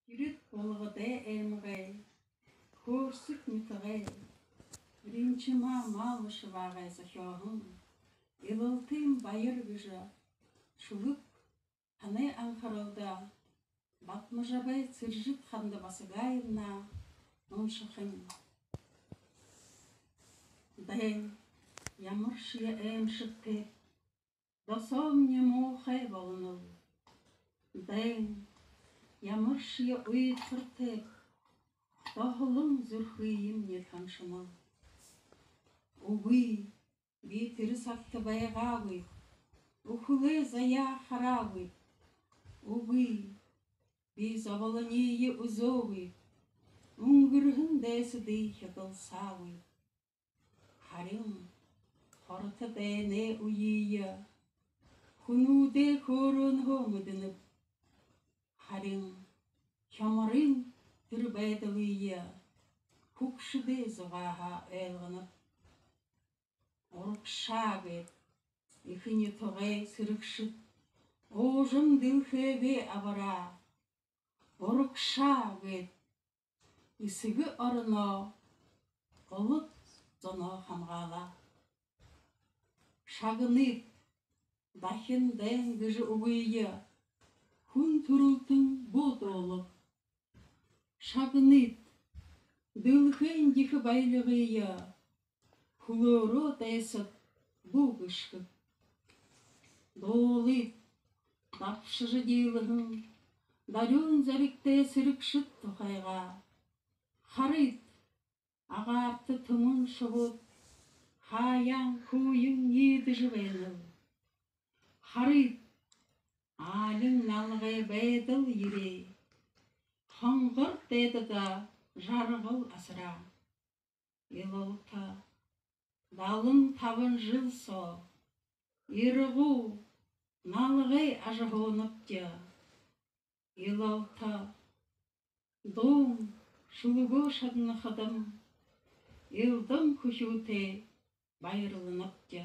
Юрит болғыды әмғай, көрсік мүтіғай, ринчима малышы вағай захёғын, илылтым байыр күжі, шулып, ханы анқарылда, батмыжабай цыржыт ханды басығайына, ноншықын. Дән, ямыршия әмшікті, досом не мохай болыныл. Дән, ямыршия ұйытқырты, доғылым зүрхейім не таншыныл. Уғый, бетірі сатты байғауы, ұхылы зая харауы. Уғый, бей забаланейі ұзауы, ұңғырғын дәсі дейхе дылсауы. Харим, хорты дәне ұйейі, хүнуде көрін ғомыдынып. Харим, кемарин түрбәділейі, күкшіде зұғаға әлғынып. Орықшағыд, ехіне тұғай сірікшіт, оғым ділхебе абара. Орықшағыд, ісігі арына, қолыт зона хамғала. Шағынып, дахын дән гіжі ұғыйы, күн түрілтін бұд олып. Шағынып, ділхен дихі байлығыйы, күлөрі дәсіп бұғышқып. Долып, дақшыжы дейлігін, дарын зәрікті сірікшіт тұқайға. Харит, ағарты тымын шығып, хаян көйін еді жывенім. Харит, алың налғай бәділ ере, қаңғыр дедіға жарғыл асыра. Елылта, далын табын жыл со, еріғу, налғай ажығынып де. Елылта, доң, шылығы шадны қыдым, елдің күшуте байырлынып де.